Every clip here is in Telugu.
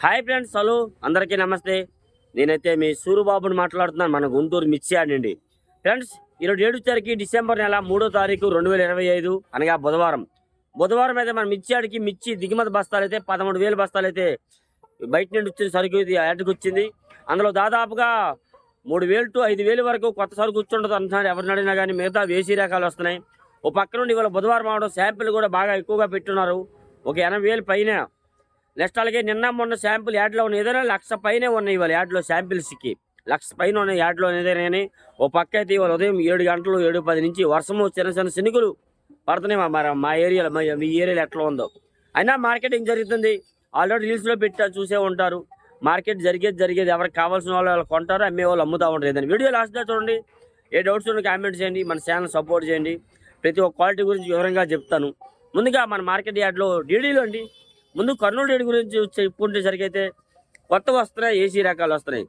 హాయ్ ఫ్రెండ్స్, హలో అందరికీ నమస్తే. నేనైతే మీ సూరుబాబుని మాట్లాడుతున్నాను, మన గుంటూరు మిర్చి యార్డ్ నుండి. ఫ్రెండ్స్, ఈరోజు 7 తారీఖు డిసెంబర్ నెల 3వ తారీఖు 2025 అనగా బుధవారం అయితే మన మిర్చి యార్డ్కి మిర్చి దిగుమతి బస్తాలు అయితే 13,000 బస్తాలు అయితే బయట నుండి వచ్చిన సరుకు ఇది యార్డ్కి వచ్చింది. అందులో దాదాపుగా 3,000 to 5,000 వరకు కొత్త సరుకు కూర్చుండదు అంటున్నారు. ఎవరిని అడిగినా కానీ మిగతా వేసి రకాలు వస్తున్నాయి. ఓ పక్క నుండి ఇవాళ బుధవారం అవడం శాంపిల్ కూడా బాగా ఎక్కువగా పెట్టున్నారు. ఒక 80,000 పైన. నెక్స్ట్ అలాగే నిన్న మొన్న శాంపుల్ యాడ్లో ఉన్న ఏదైనా 1,00,000 పైనే ఉన్నాయి ఇవాళ యాడ్లో శాంపిల్స్కి. 1,00,000 పైన ఉన్నాయి యాడ్లో ఏదైనా కానీ. ఓ పక్క అయితే ఇవాళ ఉదయం 7 గంటలు 7:10 నుంచి వర్షము చిన్న చినుకులు పడుతున్నాయి. మా ఏరియాలో మీ ఏరియాలో ఎట్లా ఉందో అయినా మార్కెటింగ్ జరుగుతుంది. ఆల్రెడీ రీల్స్లో పెట్టా చూసే ఉంటారు. మార్కెట్ జరిగేది ఎవరికి కావాల్సిన వాళ్ళు కొంటారు, అమ్మే వాళ్ళు అమ్ముతూ ఉంటారు. ఏదైనా వీడియో లాస్ట్గా చూడండి. ఏ డౌట్స్ ఉంటే కామెంట్ చేయండి, మన ఛానల్ సపోర్ట్ చేయండి. ప్రతి ఒక్క క్వాలిటీ గురించి వివరంగా చెప్తాను. ముందుగా మన మార్కెట్ యార్డ్లో డీడీలో అండి. ముందు కర్నూలు డేట్ గురించి చెప్పుకుంటేసరికి అయితే కొత్తవి వస్తున్నాయి, ఏసీ రకాలు వస్తున్నాయి.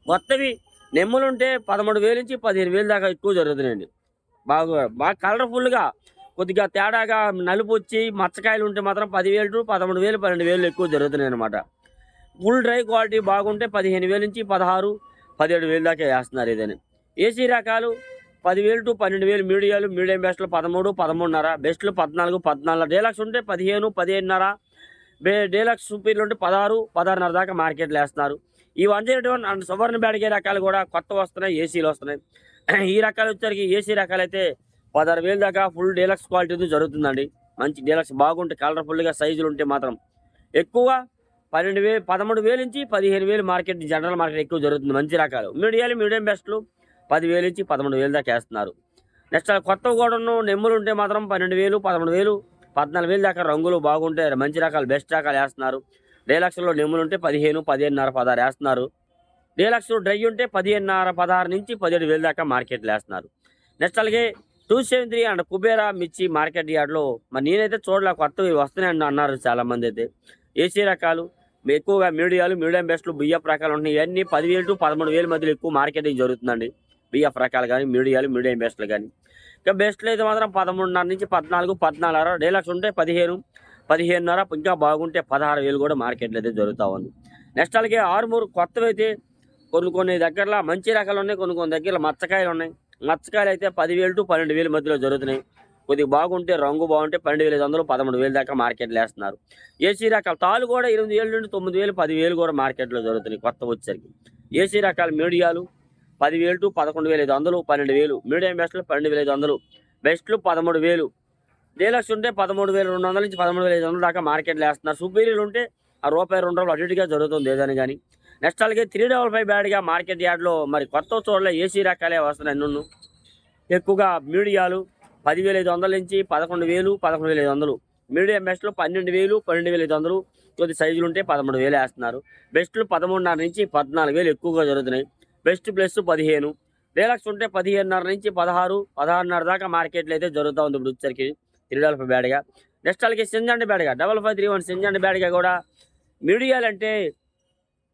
కొత్తవి నెమ్ములుంటే 13,000 నుంచి 15,000 దాకా ఎక్కువ జరుగుతున్నాయండి. బాగా కలర్ఫుల్గా కొద్దిగా తేడాగా నలుపు వచ్చి మచ్చకాయలు ఉంటే మాత్రం 10,000 to 13,000 12,000 ఎక్కువ జరుగుతున్నాయి అనమాట. ఫుల్ డ్రై క్వాలిటీ బాగుంటే 15,000 నుంచి 16,000 17,000 దాకా వేస్తున్నారు. ఏదైనా ఏసీ రకాలు 10,000 to 12,000 మీడియం బెస్ట్లు 13 13.5, బెస్ట్లు 14 14, డీలక్స్ ఉంటే 15 15.5, డీలక్స్ సూపీర్లు ఉంటే 16 16.5 దాకా మార్కెట్లో వేస్తున్నారు. ఈ 101 అండ్ సువర్ణ బ్యాడిగే రకాలు కూడా కొత్త వస్తున్నాయి, ఏసీలు వస్తున్నాయి. ఈ రకాలు వచ్చేసరికి ఏసీ రకాలు అయితే 16,000 దాకా ఫుల్ డీలక్స్ క్వాలిటీతో జరుగుతుందండి. మంచి డీలక్స్ బాగుంటే కలర్ఫుల్గా సైజులు ఉంటే మాత్రం ఎక్కువ 13,000 నుంచి 15,000 మార్కెట్, జనరల్ మార్కెట్ ఎక్కువ జరుగుతుంది. మంచి రకాలు మీడియం బెస్ట్లు 10,000 నుంచి 13,000 దాకా వేస్తున్నారు. నెక్స్ట్ కొత్త కూడా నెమ్ములు ఉంటే మాత్రం 12,000 13,000 14,000 దాకా రంగులు బాగుంటే మంచి రకాలు బెస్ట్ రకాలు వేస్తున్నారు. డీలక్స్లో నెమ్ములు ఉంటే 15 15.5 16 వేస్తున్నారు. డీలక్స్ డ్రై ఉంటే 15.5 16 నుంచి 17,000 దాకా మార్కెట్లో వేస్తున్నారు. నెక్స్ట్ అలాగే 273 అండ్ కుబేరా మిర్చి మార్కెట్ యార్డ్లో మరి నేనైతే చూడలే, కొత్తవి వస్తున్నాయని అన్నారు చాలామంది. అయితే ఏసీ రకాలు ఎక్కువగా మీడియం బెస్ట్లు బియ్యప్ రకాలు ఉంటున్నాయి. ఇవన్నీ 10,000 to 13,000 మధ్యలో ఎక్కువ మార్కెటింగ్ జరుగుతుందండి. బియ్యప్ రకాలు కానీ మీడియం బెస్ట్లు కానీ. ఇంకా బెస్ట్లు అయితే మాత్రం 13.5 నుంచి 14 14.5, డీలక్స్ ఉంటే 15 15.5, ఇంకా బాగుంటే 16,000 కూడా మార్కెట్లో అయితే జరుగుతూ ఉంది. నెక్స్ట్ అలాగే ఆరుమూరు కొత్తవి అయితే కొన్ని దగ్గరలో మంచి రకాలు ఉన్నాయి, కొన్ని దగ్గరలో మచ్చకాయలు ఉన్నాయి. మచ్చకాయలు అయితే 10,000 to 12,000 మధ్యలో జరుగుతున్నాయి. కొద్దిగా బాగుంటే రంగు బాగుంటే 12,500 13,000 దాకా మార్కెట్లో వేస్తున్నారు. ఏసీ రకాలు తాళ్ళు కూడా 8,000 నుండి 9,000 10,000 కూడా మార్కెట్లో జరుగుతున్నాయి కొత్త వచ్చేసరికి. ఏసీ రకాలు మీడియాలు 10,000 to 11,500 12,000, మీడియం బెస్ట్లు 12,500, బెస్ట్లు 13,000, డీలక్స్ ఉంటే 13,200 నుంచి 13,500 దాకా మార్కెట్లో వేస్తున్నారు. సుపీరియర్లు ఉంటే ఆ రూపాయి 2 రూపాయలు అటుగా జరుగుతుంది ఏదని కానీ. నెక్స్ట్ అలాగే 355 బ్యాడ్గా మార్కెట్ యార్డ్లో మరి కొత్త చోట్ల ఏసీ రకాలే వస్తున్నాయి. అన్ను ఎక్కువగా మీడియాలు 10,500 నుంచి 11,000 11,500, మీడియం బెస్ట్లు 12,000 12,500, కొద్ది సైజులు ఉంటే 13,000 వేస్తున్నారు. బెస్ట్లు 13.5 నుంచి 14,000 ఎక్కువగా జరుగుతున్నాయి. బెస్ట్ ప్లస్ 15, డీలక్స్ ఉంటే 15.5 నుంచి 16 16.5 దాకా మార్కెట్లో అయితే జరుగుతూ ఉంది ఇప్పుడు వచ్చరికి 355 బ్యాడ్గా. నెక్స్ట్ అలాగే సింజండి బ్యాడ్గా 5531 సింజండి బ్యాడ్గా కూడా మీడియాలు అంటే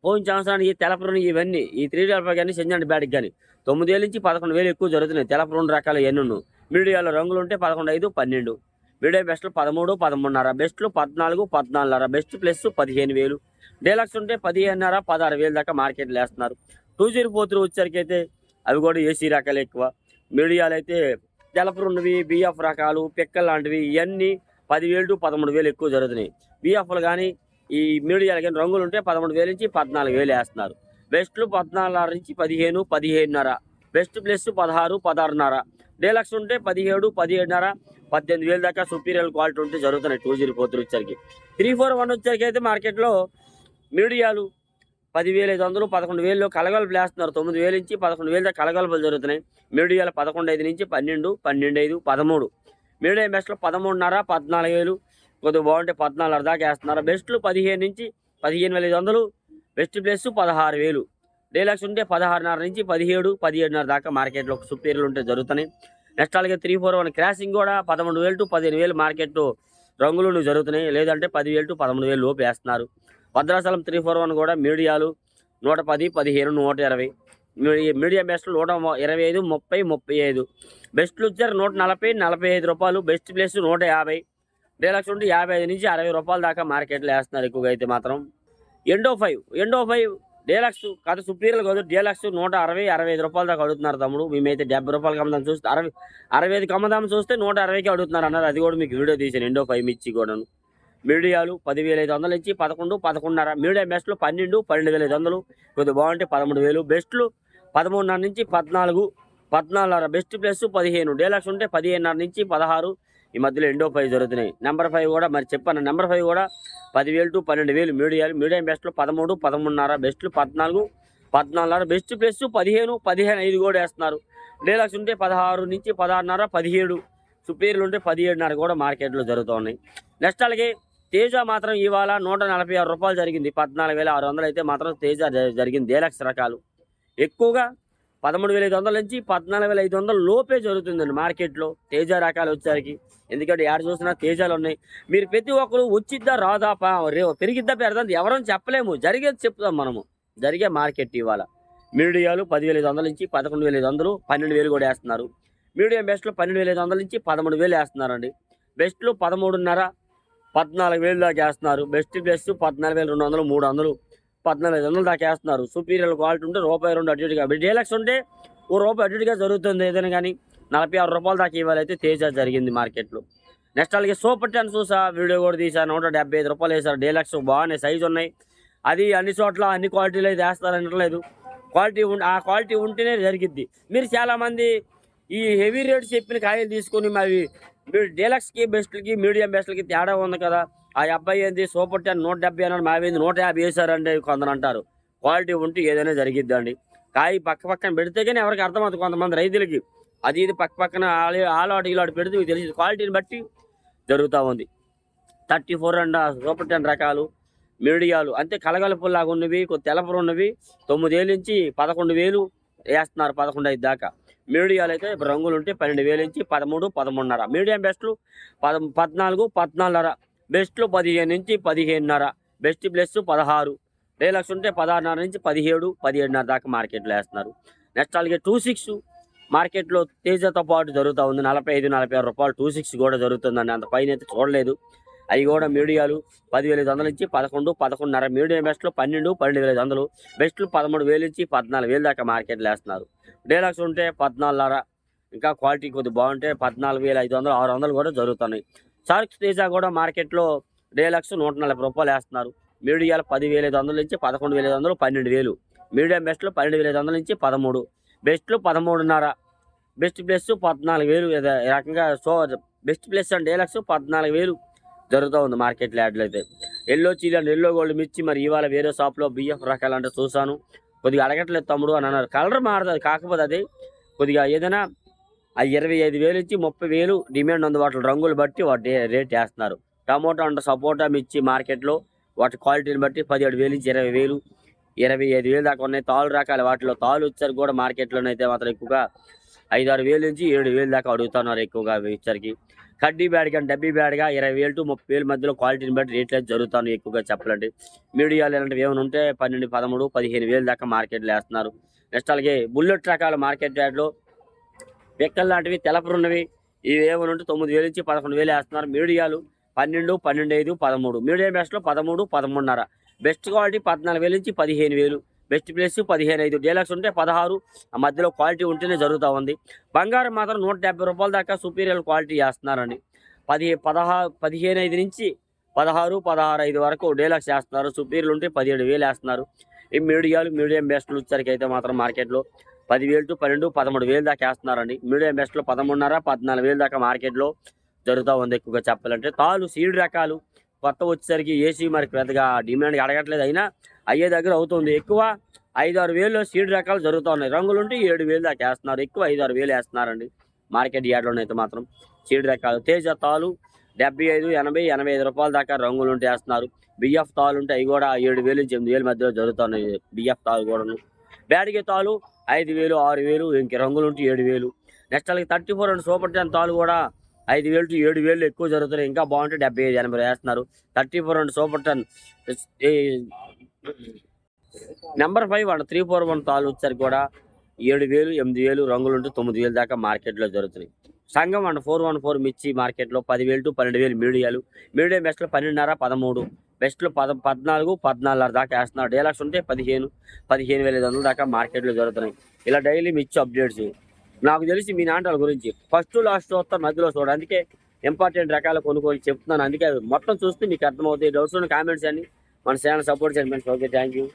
పోయిన సంవత్సరానికి తెలపరుని ఇవన్నీ ఈ 355 కానీ సింజండి బ్యాడ్కి కానీ 9,000 నుంచి 11,000 ఎక్కువ జరుగుతున్నాయి. తెలపరుని రకాలు ఎన్నును మీడియాలో రంగులు ఉంటే 11.5 12, మీడియం బెస్ట్లు 13 13.5, బెస్ట్లు 14 14.5, బెస్ట్ ప్లస్ 15,000, డీలక్స్ ఉంటే 15.5 16,000 దాకా మార్కెట్లో వేస్తున్నారు. 204 వచ్చరికి అయితే అవి కూడా ఏసీ రకాలు ఎక్కువ. మీడియాలు అయితే తెలపరున్నవి బిఎఫ్ రకాలు పిక్కలు లాంటివి ఇవన్నీ 10,000 to 13,000 ఎక్కువ జరుగుతున్నాయి. బిఎఫ్లు కానీ ఈ మీడియాలు కానీ రంగులు ఉంటే 13,000 నుంచి 14,000 వేస్తున్నారు. బెస్ట్లు 14.5 నుంచి 15 15.5, బెస్ట్ ప్లస్ 16 16.5, డీలక్స్ ఉంటే 17 17.5 18,000 దాకా సుపీరియర్ క్వాలిటీ ఉంటే జరుగుతున్నాయి. 204 వచ్చరికి. 341 వచ్చరికి అయితే మార్కెట్లో మీడియాలు 10,500 11,000 కలగలుపులు వేస్తున్నారు. 9,000 నుంచి 11,000 దాకా కలగలుపులు జరుగుతున్నాయి. మీడియాలు 11.5 నుంచి 12 12.5 13, మీడియం బెస్ట్లు 13.5 14,000, కొద్దిగా బాగుంటే 14.5 దాకా వేస్తున్నారు. బెస్ట్లు 15 నుంచి 15,500, బెస్ట్ ప్లస్ 16,000, డీలక్స్ ఉంటే 16.5 నుంచి 17 17.5 దాకా మార్కెట్లో సుపీరియర్లు ఉంటే జరుగుతున్నాయి. నెక్స్ట్ అలాగే 341 క్రాసింగ్ కూడా 11,000 to 15,000 మార్కెట్ రంగులు జరుగుతున్నాయి. లేదంటే 10,000 to 13,000 లోపు వేస్తున్నారు. భద్రాచలం 341 కూడా మీడియాలు 110 15 120, మీడియం బెస్ట్లు 125 30 35, బెస్ట్లు వచ్చారు 140 45 రూపాయలు, బెస్ట్ ప్లస్ 150, డీలక్స్ ఉంటే 55 నుంచి 60 రూపాయల దాకా మార్కెట్లో వేస్తున్నారు ఎక్కువగా అయితే మాత్రం. ఎండో 5 డీలక్స్ కాదు, సుపీరియర్ కాదు, డీలక్స్ 160-65 రూపాయల దాకా అడుగుతున్నారు తమ్ముడు. మేమైతే 70 రూపాయలకి అమ్ముదాం చూస్తే 65కి అమ్ముదాం చూస్తే 160కి అడుగుతున్నారు అన్నారు. అది కూడా మీకు వీడియో తీసాను ఎండో 5 మిర్చి కూడాను. మీడియాలు 10,500 నుంచి 11, 11.5. మీడియం బెస్ట్లు 12, 12,500. కొద్దిగా బాగుంటే 13,000. బెస్ట్లు 13.5 నుంచి 14, 14.5. Best plus 15. డీలక్స్ ఉంటే 15.5 నుంచి 16. ఈ మధ్యలో ఎండో 5 జరుగుతున్నాయి. నెంబర్ 5 కూడా మరి చెప్పాను, నెంబర్ 5 కూడా 10,000 to 12,000 మీడియాలు. మీడియం బెస్ట్లు 13, 13.5. బెస్ట్లు 14, 14.5. బెస్ట్ ప్లస్ 15, 15.5 కూడా వేస్తున్నారు. డీలక్స్ ఉంటే 16 నుంచి 16.5, 17. సుపీరియర్లు ఉంటే 17.5 కూడా మార్కెట్లో జరుగుతూ ఉన్నాయి. నెక్స్ట్ అలాగే తేజ మాత్రం ఇవాళ 146 రూపాయలు జరిగింది. 14,600 అయితే మాత్రం తేజ జరిగింది. డీలక్స్ రకాలు ఎక్కువగా 13,500 నుంచి 14,500 లోపే జరుగుతుందండి మార్కెట్లో తేజ రకాలు వచ్చేసరికి. ఎందుకంటే యాడ్ చూసినా తేజాలు ఉన్నాయి. మీరు ప్రతి ఒక్కరు వచ్చిద్దా రాదా పెరిగిద్దా పెడదా ఎవరని చెప్పలేము, జరిగేది చెప్తాం మనము. జరిగే మార్కెట్ ఇవాళ మీడియాలు 10,500 నుంచి 11,500, 12,000 కూడా వేస్తున్నారు. మీడియం బెస్ట్లో 12,500 నుంచి 13,000 వేస్తున్నారండి. బెస్ట్లు 13.5, 14,000 దాకా వేస్తున్నారు. బెస్ట్ ప్లస్ 14,200, 300, 14,500 దాకా వేస్తున్నారు. సుపీరియర్ క్వాలిటీ ఉంటే ₹2 అటు ఇటుగా, డీలక్స్ ఉంటే ₹1 అటు ఇటుగా జరుగుతుంది ఏదైనా కానీ. 46 రూపాయల దాకా ఇవాళైతే తేజ జరిగింది మార్కెట్లో. నెక్స్ట్ అలాగే సూపర్ 10 చూసా, వీడియో కూడా తీసా. 175 రూపాయలు వేసారు. డీలక్స్ బాగానే సైజు ఉన్నాయి. అది అన్ని చోట్ల అన్ని క్వాలిటీలు అయితే వేస్తారనట్లేదు. ఆ క్వాలిటీ ఉంటేనే జరిగిద్ది. మీరు చాలామంది ఈ హెవీ రేట్స్ చెప్పిన కాయలు తీసుకొని మరి మీరు డీలక్స్కి బెస్ట్లకి మీడియం బెస్ట్లకి తేడా ఉంది కదా, ఆ అబ్బాయి ఏంది సూపర్ 10 170 అన్నాడు, మావేంది 150 వేసారండి కొందరు అంటారు. క్వాలిటీ ఉంటే ఏదైనా జరిగిద్దండి. కాయ పక్కన పెడితే కానీ ఎవరికి అర్థమవుతుంది కొంతమంది రైతులకి. అది ఇది పక్కన ఆలాడు ఈలాడు పెడితే మీకు తెలిసింది. క్వాలిటీని బట్టి జరుగుతూ ఉంది. 34 అండ్ సూపర్ 10 రకాలు మీడియాలు అంతే కలగలుపులాగా ఉన్నవి, కొద్ది తెలపరు ఉన్నవి 9,000 నుంచి 11,000 వేస్తున్నారు. 11,500 దాకా. మీడియాలు అయితే రంగులు ఉంటే 12,000 నుంచి 13, 13.5. మీడియం బెస్ట్లు 14, 14.5. బెస్ట్లు 15 నుంచి 15.5. Best plus 16. డీలక్స్ ఉంటే 16.5 నుంచి 17, 17.5 దాకా మార్కెట్లో వేస్తున్నారు. నెక్స్ట్ అలాగే 26 మార్కెట్లో తేజతో పాటు జరుగుతూ ఉంది. 45, 46 రూపాయలు 26 కూడా జరుగుతుందండి. అంత పైన అయితే చూడలేదు. అవి కూడా మీడియాలు 10,500 నుంచి 11, 11.5. మీడియం బెస్ట్లో 12, 12,500. బెస్ట్లు 13,000 నుంచి 14,000 దాకా మార్కెట్లో వేస్తున్నారు. డీలక్స్ ఉంటే 14.5. ఇంకా క్వాలిటీ కొద్దిగా బాగుంటే 14,500, 600 కూడా జరుగుతున్నాయి. షార్క్స్ తేజ కూడా మార్కెట్లో డీలక్స్ 140 రూపాయలు వేస్తున్నారు. మీడియాలు 10,500 నుంచి 11,500, 12,000. మీడియం బెస్ట్లో 12,500 నుంచి 13. బెస్ట్లు 13.5. Best plus 14,000. ఈ రకంగా బెస్ట్ ప్లస్ అండ్ డీలక్స్ 14,000 జరుగుతూ ఉంది మార్కెట్లో యాడ్లు అయితే. Yellow Cheeli and yellow gold మిర్చి మరి ఇవాళ వేరే షాప్లో బిఎఫ్ రకాలు అంటే చూసాను. కొద్దిగా అడగట్లేదు తమ్ముడు అని అన్నారు. కలర్ మారుతుంది, కాకపోతే అది కొద్దిగా ఏదైనా 25,000 నుంచి 30,000 డిమాండ్ ఉంది. వాటి రంగులు బట్టి వాటి రేట్ వేస్తున్నారు. టమోటా అండ్ సపోటా మిర్చి మార్కెట్లో వాటి క్వాలిటీని బట్టి 17,000 నుంచి 20,000, 25,000 దాకా ఉన్నాయి. తాళ్ళు రకాలు వాటిలో తాళ్ళు వచ్చరికి కూడా మార్కెట్లోనైతే మాత్రం ఎక్కువగా 5,6,000 నుంచి 7,000 దాకా అడుగుతున్నారు ఎక్కువగా వచ్చరికి. కడ్డీ బ్యాడ్గా డబ్బీ బ్యాడ్గా 20,000 to 30,000 మధ్యలో క్వాలిటీని బట్టి రేట్లు అయితే జరుగుతాను ఎక్కువగా చెప్పాలంటే. మీడియాలు ఇలాంటివి ఏమైనా ఉంటే 12, 13, 15,000 దాకా మార్కెట్లో వేస్తున్నారు. నెక్స్ట్ అలాగే బుల్లెట్ రకాల మార్కెట్ యార్డ్లో పిక్కలు లాంటివి తెలపరున్నవి ఇవి ఏమైనా ఉంటే 9,000 నుంచి 11,000 వేస్తున్నారు. మీడియాలు 12, 12.5, 13. మీడియం బెస్ట్లో 13, 13.5. బెస్ట్ క్వాలిటీ 14,000 నుంచి 15,000. Best place 15.5. డీలక్స్ ఉంటే 16. ఆ మధ్యలో క్వాలిటీ ఉంటేనే జరుగుతూ ఉంది. బంగారం మాత్రం 170 రూపాయల దాకా సుపీరియర్ క్వాలిటీ వేస్తున్నారండి. 15.5 నుంచి 16, 16.5 వరకు డీలక్స్ వేస్తున్నారు. సుపీరియర్ ఉంటే 17,000 వేస్తున్నారు. ఈ మీడియం బెస్ట్లు వచ్చరికి అయితే మాత్రం మార్కెట్లో 10,000 to 12, 13,000 దాకా వేస్తున్నారండి. మీడియం బెస్ట్లో 13.5, 14,000 దాకా మార్కెట్లో జరుగుతూ ఉంది ఎక్కువగా చెప్పాలంటే. తాళ్ళు సీడ్ రకాలు కొత్త వచ్చేసరికి ఏసీ మరి పెద్దగా డిమాండ్ అడగట్లేదు, అయినా అయ్యే దగ్గర అవుతుంది. ఎక్కువ 5-6,000 సీడ్ రకాలు జరుగుతూ ఉన్నాయి. రంగులు ఉంటే 7,000 దాకా వేస్తున్నారు. ఎక్కువ 5-6,000 వేస్తున్నారండి మార్కెట్ యార్డ్లోనైతే మాత్రం సీడ్ రకాలు. తేజ తాలు 75, 80, 85 రూపాయల దాకా రంగులు ఉంటే వేస్తున్నారు. బిఎఫ్ తాలు ఉంటే అవి కూడా 7,000 నుంచి 8,000 మధ్యలో జరుగుతున్నాయి. బిఎఫ్ తాలు కూడాను. బ్యాడ్గే తాలు 5,000, 6,000, ఇంక రంగులు ఉంటే 7,000. నెక్స్ట్ అలాగే 34 అండ్ సూపర్ 10 తాలు కూడా 5,000 to 7,000 ఎక్కువ జరుగుతున్నాయి. ఇంకా బాగుంటే 75, 80 వేస్తున్నారు. 34 అండ్ సూపర్ 10 నెంబర్ 5 అండ్ 341 తాళ్ళు వచ్చరికి కూడా 7,000, 8,000, రంగులు ఉంటే 9,000 దాకా మార్కెట్లో జరుగుతున్నాయి. సంఘం అండ్ 414 మిర్చి మార్కెట్లో 10,000 to 12,000 మీడియాలు. మీడియం బెస్ట్లో 12.5, 13. బెస్ట్లో 14 దాకా వేస్తున్నారు. డీలక్స్ ఉంటే 15,500 దాకా మార్కెట్లో జరుగుతున్నాయి. ఇలా డైలీ మిర్చి అప్డేట్స్ నాకు తెలిసి మీ నాటల గురించి ఫస్ట్ లాస్ట్ చూస్తాను, మధ్యలో చూడండి. అందుకే ఇంపార్టెంట్ రకాలు కొనుక్కొని చెప్తున్నాను. అందుకే మొత్తం చూస్తే మీకు అర్థమవుతాయి. డౌట్స్ ఉన్న కామెంట్స్ అని మన ఛానల్ సపోర్ట్ చేయండి. Okay, thank you.